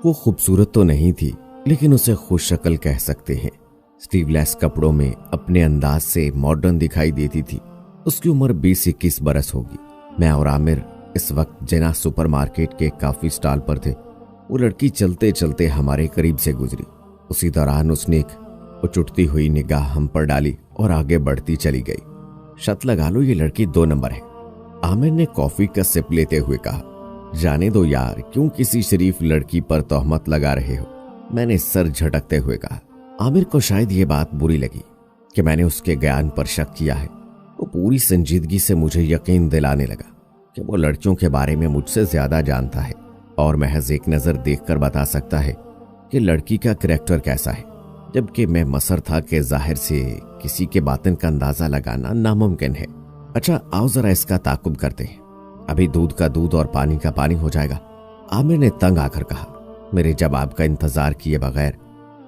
वो खूबसूरत तो नहीं थी, लेकिन उसे खुश शक्ल कह सकते हैं। स्लीवलेस कपड़ों में अपने अंदाज से मॉडर्न दिखाई देती थी। उसकी उम्र 20-21 बरस होगी। मैं और आमिर इस वक्त जेना सुपरमार्केट के काफी स्टॉल पर थे। वो लड़की चलते चलते हमारे करीब से गुजरी। उसी दौरान उसने एक उचटती हुई निगाह हम पर डाली और आगे बढ़ती चली गई। शर्त लगा लो ये लड़की 2 नंबर है। आमिर ने कॉफी का सिप लेते हुए कहा, जाने दो यार, क्यों किसी शरीफ लड़की पर तोहमत लगा रहे हो। मैंने सर झटकते हुए कहा। आमिर को शायद ये बात बुरी लगी कि मैंने उसके ज्ञान पर शक किया है। वो पूरी संजीदगी से मुझे यकीन दिलाने लगा कि वो लड़कियों के बारे में मुझसे ज्यादा जानता है और महज एक नजर देखकर बता सकता है कि लड़की का करैक्टर कैसा है, जबकि मैं मसर था कि जाहिर से किसी के बातिन का अंदाजा लगाना नामुमकिन है। अच्छा आओ जरा इसका ताकुब करते हैं, अभी दूध का दूध और पानी का पानी हो जाएगा, आमिर ने तंग आकर कहा। मेरे जवाब का इंतजार किए बगैर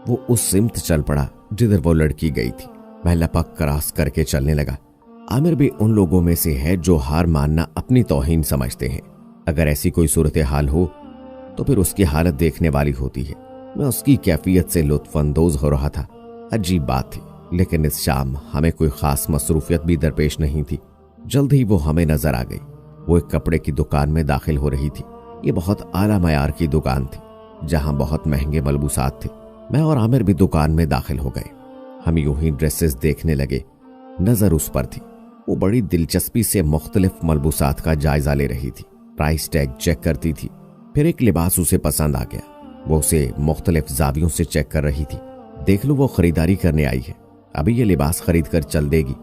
वो उस सिमत चल पड़ा जिधर वो लड़की गई थी। मैं लपक क्रॉस करके चलने लगा। आमिर भी उन लोगों में से है जो हार मानना अपनी तौहीन समझते हैं। अगर ऐसी कोई सूरत हाल हो तो फिर उसकी हालत देखने वाली होती है। मैं उसकी कैफियत से लुत्फानंदोज हो रहा था। अजीब बात थी, लेकिन इस शाम हमें कोई खास मसरूफियत भी दरपेश नहीं थी। जल्द ही वो हमें नजर आ गई। वो एक कपड़े की दुकान में दाखिल हो रही थी। ये बहुत आला मयार की दुकान थी जहां बहुत महंगे मलबूसात थे। मैं और आमिर भी दुकान में दाखिल हो गए। हम यूं ही ड्रेसेस देखने लगे। नजर उस पर थी। वो बड़ी दिलचस्पी से मुख्तलिफ मलबूसात का जायजा ले रही थी, प्राइस टैग चेक करती थी। फिर एक लिबास उसे पसंद आ गया। वो उसे मुख्तलिफ जावियों से चेक कर रही थी। देख लो वो खरीदारी करने आई है, अभी ये लिबास खरीद कर चल देगी।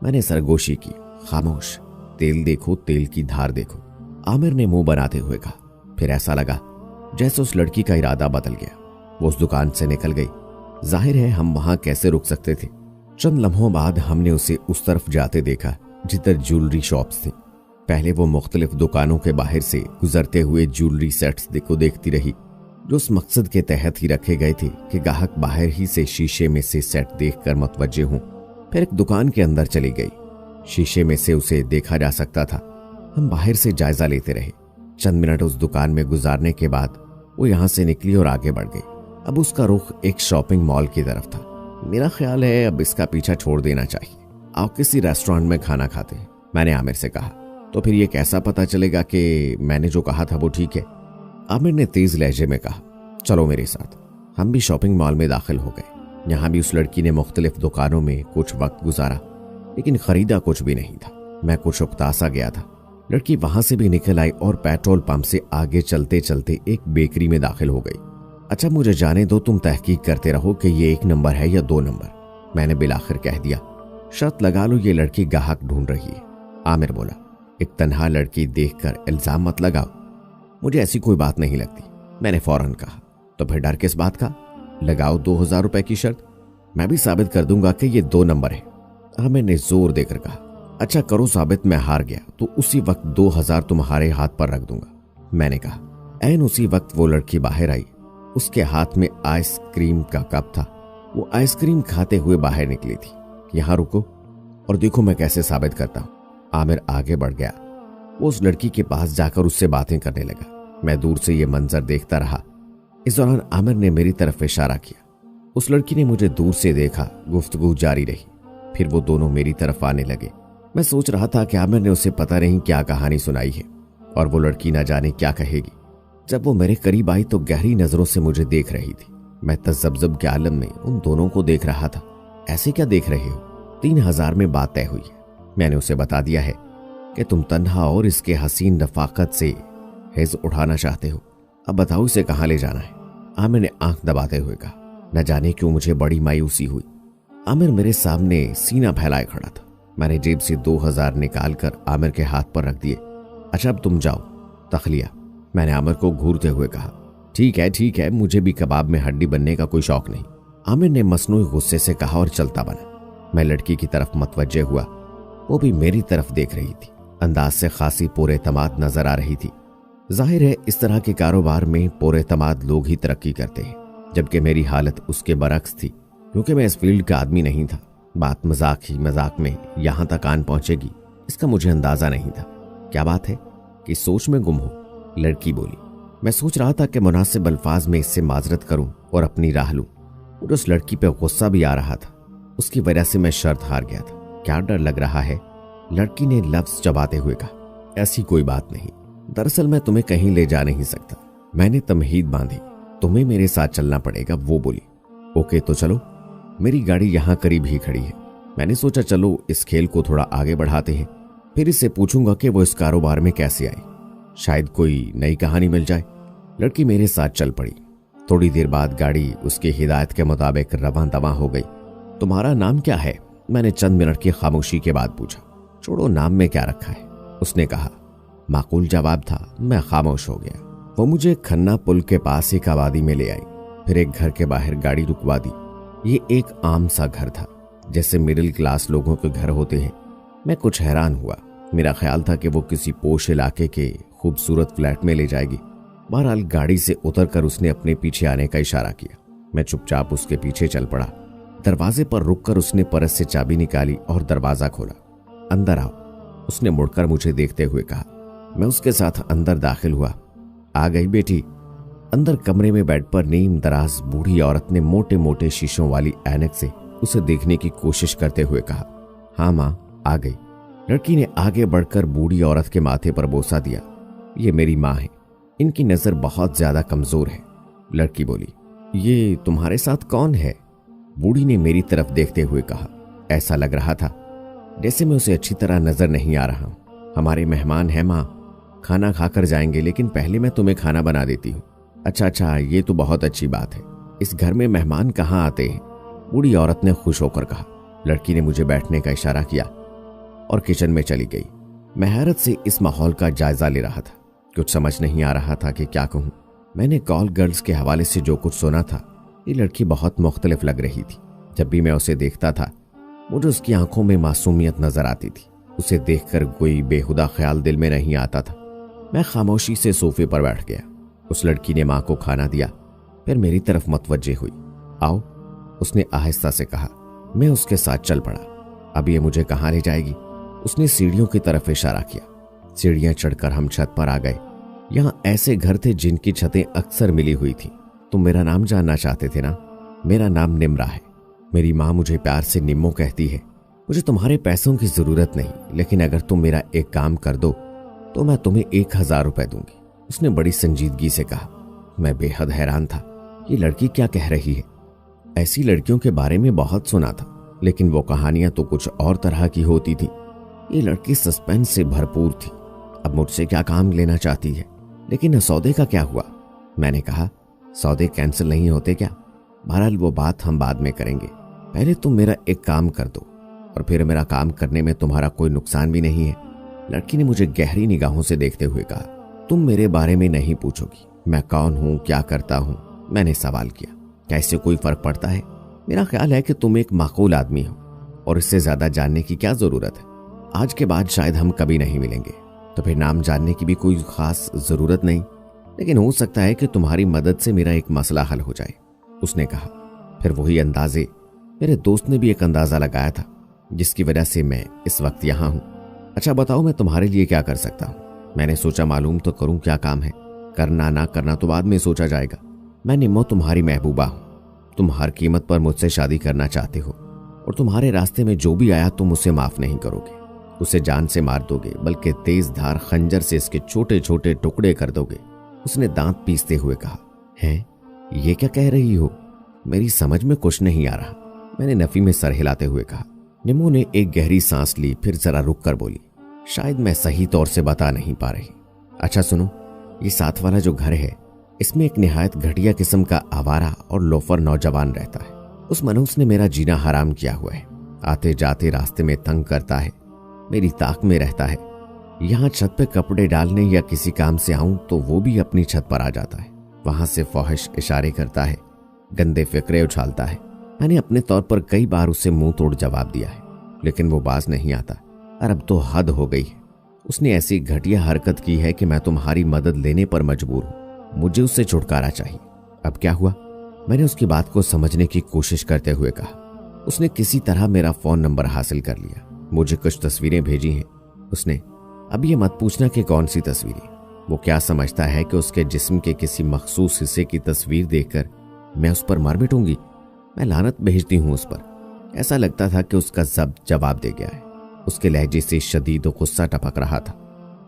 मैंने सरगोशी की। खामोश, तेल देखो, तेल की धार देखो, आमिर ने मुंह बनाते हुए कहा। फिर ऐसा लगा जैसे उस लड़की का इरादा बदल गया। वो उस दुकान से निकल गई। जाहिर है हम वहां कैसे रुक सकते थे। चंद लम्हों बाद हमने उसे उस तरफ जाते देखा जिधर ज्वेलरी शॉप्स थी। पहले वो मुख्तलिफ दुकानों के बाहर से गुजरते हुए ज्वेलरी सेट्स को देखती रही, जो उस मकसद के तहत ही रखे गए थे कि ग्राहक बाहर ही से शीशे में से सेट देखकर मुतवज्जे हों। फिर एक दुकान के अंदर चली गई। शीशे में से उसे देखा जा सकता था। हम बाहर से जायजा लेते रहे। चंद मिनट उस दुकान में गुजारने के बाद वो यहां से निकली और आगे बढ़ गई। अब उसका रुख एक शॉपिंग मॉल की तरफ था। मेरा ख्याल है अब इसका पीछा छोड़ देना चाहिए। आओ किसी रेस्टोरेंट में खाना खाते हैं, मैंने आमिर से कहा। तो फिर ये कैसा पता चलेगा कि मैंने जो कहा था वो ठीक है? आमिर ने तेज लहजे में कहा, चलो मेरे साथ। हम भी शॉपिंग मॉल में दाखिल हो गए। यहाँ भी उस लड़की ने मुख्तलिफ दुकानों में कुछ वक्त गुजारा, लेकिन खरीदा कुछ भी नहीं था। मैं कुछ उकता सा गया था। लड़की वहां से भी निकल आई और पेट्रोल पंप से आगे चलते चलते एक बेकरी में दाखिल हो गई। अच्छा मुझे जाने दो, तुम तहकीक करते रहो कि ये 1 नंबर है या 2 नंबर, मैंने बिलाखिर कह दिया। शर्त लगा लो ये लड़की ग्राहक ढूंढ रही है। आमिर बोला, एक तन्हा लड़की देखकर इल्जाम मत लगाओ। मुझे ऐसी कोई बात नहीं लगती, मैंने फौरन कहा। तो फिर डर किस बात का? लगाओ 2000 रुपए की शर्त, मैं भी साबित कर दूंगा कि ये 2 नंबर है। आमिर ने जोर देकर कहा, अच्छा करो साबित। मैं हार गया तो उसी वक्त 2000 तुम्हारे हाथ पर रख दूंगा, मैंने कहा। ऐन उसी वक्त वो लड़की बाहर आई। उसके हाथ में आइसक्रीम का कप था। वो आइसक्रीम खाते हुए बाहर निकली थी। यहां रुको और देखो मैं कैसे साबित करता हूं। आमिर आगे बढ़ गया। वो उस लड़की के पास जाकर उससे बातें करने लगा। मैं दूर से ये मंजर देखता रहा। इस दौरान आमिर ने मेरी तरफ इशारा किया। उस लड़की ने मुझे दूर से देखा। गुफ्तगू जारी रही। फिर वो दोनों मेरी तरफ आने लगे। मैं सोच रहा था कि आमिर ने उसे पता नहीं क्या कहानी सुनाई है और वो लड़की ना जाने क्या कहेगी। जब वो मेरे करीब आई तो गहरी नजरों से मुझे देख रही थी। मैं तजब्जुब के आलम में उन दोनों को देख रहा था। ऐसे क्या देख रहे हो? 3000 में बात तय हुई है। मैंने उसे बता दिया है कि तुम तन्हा और इसके हसीन रफाकत से हिज उठाना चाहते हो। अब बताओ इसे कहाँ ले जाना है? आमिर ने आंख दबाते हुए कहा। न जाने क्यों मुझे बड़ी मायूसी हुई। आमिर मेरे सामने सीना फैलाए खड़ा था। मैंने जेब से 2000 निकालकर आमिर के हाथ पर रख दिए। अच्छा अब तुम जाओ, तखलिया, मैंने आमिर को घूरते हुए कहा। ठीक है, मुझे भी कबाब में हड्डी बनने का कोई शौक नहीं, आमिर ने मसनूई गुस्से से कहा और चलता बना। मैं लड़की की तरफ मतवज्जे हुआ। वो भी मेरी तरफ देख रही थी। अंदाज से खासी पुरएतमाद नजर आ रही थी। जाहिर है इस तरह के कारोबार में पुरएतमाद लोग ही तरक्की करते हैं, जबकि मेरी हालत उसके बरक्स थी, क्योंकि मैं इस फील्ड का आदमी नहीं था। बात मजाक ही मजाक में यहां तक आन पहुंचेगी इसका मुझे अंदाजा नहीं था। क्या बात है कि सोच में गुम हो? लड़की बोली। मैं सोच रहा था कि मुनासिब अल्फाज में इससे माजरत करूं और अपनी राह लूं, और उस लड़की पे गुस्सा भी आ रहा था। उसकी वजह से मैं शर्त हार गया था। क्या डर लग रहा है? लड़की ने लफ्ज चबाते हुए कहा। ऐसी कोई बात नहीं, दरअसल मैं तुम्हें कहीं ले जा नहीं सकता। मैंने तमहीद बांधी। तुम्हें मेरे साथ चलना पड़ेगा, वो बोली। ओके तो चलो, मेरी गाड़ी यहाँ करीब ही खड़ी है। मैंने सोचा चलो इस खेल को थोड़ा आगे बढ़ाते हैं, फिर इससे पूछूंगा कि वो इस कारोबार में कैसे आई, शायद कोई नई कहानी मिल जाए। लड़की मेरे साथ चल पड़ी। थोड़ी देर बाद गाड़ी उसकी हिदायत के मुताबिक रवां दवां हो गई। तुम्हारा नाम क्या है? मैंने चंद मिनट की खामोशी के बाद पूछा। छोड़ो, नाम में क्या रखा है, उसने कहा। माकूल जवाब था। मैं खामोश हो गया। वो मुझे खन्ना पुल के पास एक आबादी में ले आई, फिर एक घर के बाहर गाड़ी रुकवा दी। ये एक आम सा घर था, जैसे मिडिल क्लास लोगों के घर होते हैं। मैं कुछ हैरान हुआ। मेरा ख्याल था कि वो किसी पोश इलाके के खूबसूरत फ्लैट में ले जाएगी। बहरहाल गाड़ी से उतरकर उसने अपने पीछे आने का इशारा किया। मैं चुपचाप उसके पीछे चल पड़ा। दरवाजे पर रुककर उसने परस से चाबी निकाली और दरवाजा खोला। अंदर आओ, उसने मुड़कर मुझे देखते हुए कहा। मैं उसके साथ अंदर दाखिल हुआ। आ गई बेटी? अंदर कमरे में बेड पर नीम दराज बूढ़ी औरत ने मोटे मोटे शीशों वाली ऐनक से उसे देखने की कोशिश करते हुए कहा। हाँ माँ, आ गई। लड़की ने आगे बढ़कर बूढ़ी औरत के माथे पर बोसा दिया। ये मेरी माँ है, इनकी नजर बहुत ज्यादा कमजोर है। लड़की बोली। ये तुम्हारे साथ कौन है? बूढ़ी ने मेरी तरफ देखते हुए कहा। ऐसा लग रहा था जैसे मैं उसे अच्छी तरह नजर नहीं आ रहा हूं। हमारे मेहमान हैं माँ, खाना खाकर जाएंगे, लेकिन पहले मैं तुम्हें खाना बना देती हूँ। अच्छा, ये तो बहुत अच्छी बात है। इस घर में मेहमान कहाँ आते हैं? बूढ़ी औरत ने खुश होकर कहा। लड़की ने मुझे बैठने का इशारा किया और किचन में चली गई। मैं हैरत से इस माहौल का जायजा ले रहा था। कुछ समझ नहीं आ रहा था कि क्या कहूँ। मैंने कॉल गर्ल्स के हवाले से जो कुछ सुना था, ये लड़की बहुत मुख्तलिफ लग रही थी। जब भी मैं उसे देखता था, मुझे उसकी आंखों में मासूमियत नजर आती थी। उसे देखकर कोई बेहुदा ख्याल दिल में नहीं आता था। मैं खामोशी से सोफे पर बैठ गया। उस लड़की ने माँ को खाना दिया, फिर मेरी तरफ मुतवज्जे हुई। आओ, उसने आहिस्ता से कहा। मैं उसके साथ चल पड़ा। अब ये मुझे कहाँ ले जाएगी? उसने सीढ़ियों की तरफ इशारा किया। सीढ़ियां चढ़कर हम छत पर आ गए। यहाँ ऐसे घर थे जिनकी छतें अक्सर मिली हुई थी। तुम मेरा नाम जानना चाहते थे ना? मेरा नाम निम्रा है। मेरी माँ मुझे प्यार से निम्मो कहती है। मुझे तुम्हारे पैसों की जरूरत नहीं, लेकिन अगर तुम मेरा एक काम कर दो तो मैं तुम्हें 1000 रुपए दूंगी, उसने बड़ी संजीदगी से कहा। मैं बेहद हैरान था। ये लड़की क्या कह रही है? ऐसी लड़कियों के बारे में बहुत सुना था, लेकिन वो कहानियां तो कुछ और तरह की होती थी। ये लड़की सस्पेंस से भरपूर थी। अब मुझसे क्या काम लेना चाहती है? लेकिन सौदे का क्या हुआ? मैंने कहा। सौदे कैंसिल नहीं होते क्या? बहरहाल वो बात हम बाद में करेंगे। पहले तुम मेरा एक काम कर दो, और फिर मेरा काम करने में तुम्हारा कोई नुकसान भी नहीं है। लड़की ने मुझे गहरी निगाहों से देखते हुए कहा। तुम मेरे बारे में नहीं पूछोगी, मैं कौन हूं, क्या करता हूं? मैंने सवाल किया। क्या इससे कोई फर्क पड़ता है? मेरा ख्याल है कि तुम एक माकूल आदमी हो, और इससे ज्यादा जानने की क्या जरूरत है? आज के बाद शायद हम कभी नहीं मिलेंगे, तो फिर नाम जानने की भी कोई खास जरूरत नहीं, लेकिन हो सकता है कि तुम्हारी मदद से मेरा एक मसला हल हो जाए, उसने कहा। फिर वही अंदाजे मेरे दोस्त ने भी एक अंदाजा लगाया था, जिसकी वजह से मैं इस वक्त यहाँ हूँ। अच्छा बताओ, मैं तुम्हारे लिए क्या कर सकता हूँ? मैंने सोचा मालूम तो करूं क्या काम है। करना ना करना तो बाद में सोचा जाएगा। मैं निम्मो तुम्हारी महबूबा हूं। तुम हर कीमत पर मुझसे शादी करना चाहते हो, और तुम्हारे रास्ते में जो भी आया तुम उसे माफ नहीं करोगे, उसे जान से मार दोगे, बल्कि तेज धार खंजर से इसके छोटे छोटे टुकड़े कर दोगे, उसने दांत पीसते हुए कहा। हैं, ये क्या कह रही हो? मेरी समझ में कुछ नहीं आ रहा, मैंने नफी में सर हिलाते हुए कहा। निम्मो ने एक गहरी सांस ली, फिर जरा रुक कर बोली। शायद मैं सही तौर से बता नहीं पा रही। अच्छा सुनो, ये साथ वाला जो घर है, इसमें एक निहायत घटिया किस्म का आवारा और लोफर नौजवान रहता है। उस मनहूस ने मेरा जीना हराम किया हुआ है। आते जाते रास्ते में तंग करता है, मेरी ताक में रहता है। यहाँ छत पे कपड़े डालने या किसी काम से आऊं तो वो भी अपनी छत पर आ जाता है। वहां से फौहिश इशारे करता है, गंदे फिक्रे उछालता है। मैंने अपने तौर पर कई बार उसे मुंह तोड़ जवाब दिया है, लेकिन वो बाज नहीं आता। और अब तो हद हो गई है। उसने ऐसी घटिया हरकत की है कि मैं तुम्हारी मदद लेने पर मजबूर हूं। मुझे उससे छुटकारा चाहिए। अब क्या हुआ? मैंने उसकी बात को समझने की कोशिश करते हुए कहा। उसने किसी तरह मेरा फोन नंबर हासिल कर लिया, मुझे कुछ तस्वीरें भेजी हैं उसने। अब ये मत पूछना कि कौन सी तस्वीरें, वो क्या समझता है कि उसके जिस्म के किसी मखसूस हिस्से की तस्वीर देखकर मैं उस पर मर मिटूंगी? मैं लानत भेजती हूं उस पर। ऐसा लगता था कि उसका जवाब दे गया है। उसके लहजे से शदीद गुस्सा टपक रहा था।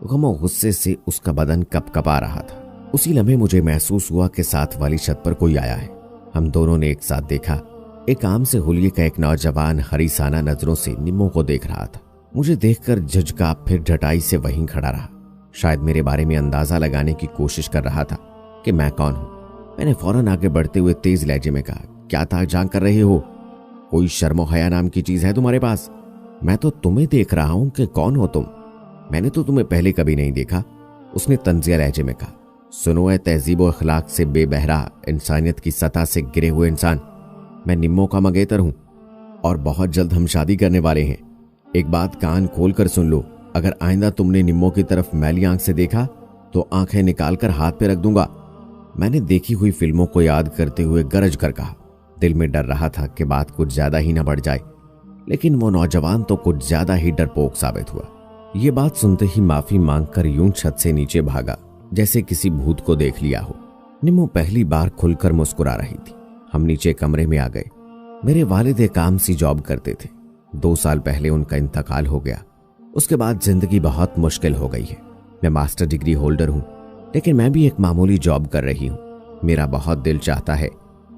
गम और गुस्से से उसका बदन कपकपा रहा था। उसी लम्हे मुझे महसूस हुआ कि साथ वाली छत पर कोई आया है। हम दोनों ने एक साथ देखा। एक आम से हुलिये का एक नौजवान हरीसाना नजरों से निम्मो को देख रहा था। मुझे देखकर झुझका फिर ढटाई से वहीं खड़ा रहा। शायद मेरे बारे में अंदाजा लगाने की कोशिश कर रहा था कि मैं कौन हूं। मैंने फौरन आगे बढ़ते हुए तेज लहजे में कहा, क्या ताक-झांक कर रहे हो? कोई शर्म हया नाम की चीज है तुम्हारे पास? मैं तो तुम्हें देख रहा हूं कि कौन हो तुम। मैंने तो तुम्हें पहले कभी नहीं देखा, उसने तंजिया लहजे में कहा। सुनो है तहजीब और अखलाक से बेबहरा, इंसानियत की सतह से गिरे हुए इंसान, मैं निम्मो का मंगेतर हूं और बहुत जल्द हम शादी करने वाले हैं। एक बात कान खोल कर सुन लो, अगर आइंदा तुमने निम्मो की तरफ मैली आंख से देखा तो आंखें निकालकर हाथ पे रख दूंगा। मैंने देखी हुई फिल्मों को याद करते हुए गरज कर कहा। दिल में डर रहा था कि बात कुछ ज्यादा ही न बढ़ जाए, लेकिन वो नौजवान तो कुछ ज्यादा ही डरपोक साबित हुआ। ये बात सुनते ही माफी मांगकर यूं छत से नीचे भागा जैसे किसी भूत को देख लिया हो। निम्मो पहली बार खुलकर मुस्कुरा रही थी। हम नीचे कमरे में आ गए। मेरे वालिद एक काम सी जॉब करते थे। 2 साल पहले उनका इंतकाल हो गया। उसके बाद जिंदगी बहुत मुश्किल हो गई है। मैं मास्टर डिग्री होल्डर हूं, लेकिन मैं भी एक मामूली जॉब कर रही हूं। मेरा बहुत दिल चाहता है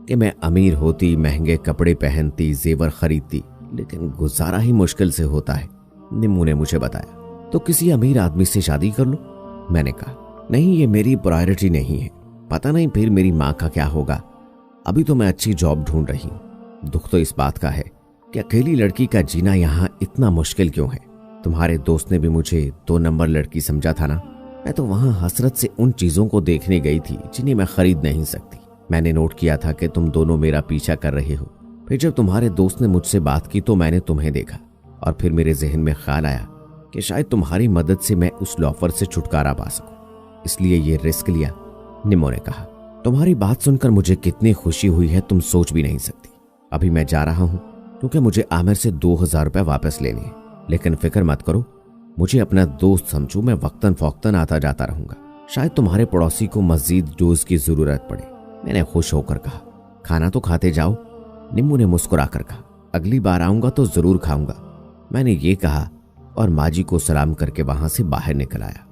कि मैं अमीर होती, महंगे कपड़े पहनती, जेवर खरीदती, लेकिन गुजारा ही मुश्किल से होता है। निम्मू ने मुझे बताया, तो किसी अमीर आदमी से शादी कर लो। मैंने कहा, नहीं, ये मेरी प्रायोरिटी नहीं है। पता नहीं फिर मेरी माँ का क्या होगा। अभी तो मैं अच्छी जॉब ढूंढ रही हूँ। दुख तो इस बात का है कि अकेली लड़की का जीना यहाँ इतना मुश्किल क्यों है। तुम्हारे दोस्त ने भी मुझे 2 नंबर लड़की समझा था ना। मैं तो वहां हसरत से उन चीजों को देखने गई थी जिन्हें मैं खरीद नहीं सकती। मैंने नोट किया था कि तुम दोनों मेरा पीछा कर रहे हो। फिर जब तुम्हारे दोस्त ने मुझसे बात की तो मैंने तुम्हें देखा और फिर मेरे जहन में ख्याल आया कि शायद तुम्हारी मदद से मैं उस लॉफर से छुटकारा पा सकूं, इसलिए ये रिस्क लिया। निम्मो ने कहा, तुम्हारी बात सुनकर मुझे कितनी खुशी हुई है तुम सोच भी नहीं सकती। अभी मैं जा रहा हूं क्योंकि मुझे आमिर से 2000 रुपये वापस लेने हैं, लेकिन फिक्र मत करो, मुझे अपना दोस्त समझो, मैं वक्तन फौक्तन आता जाता रहूंगा। शायद तुम्हारे पड़ोसी को मजीद डोज की जरूरत पड़े। मैंने खुश होकर कहा, खाना तो खाते जाओ। निम्मू ने मुस्कुराकर कहा, अगली बार आऊंगा तो जरूर खाऊंगा। मैंने ये कहा और माजी को सलाम करके वहां से बाहर निकल आया।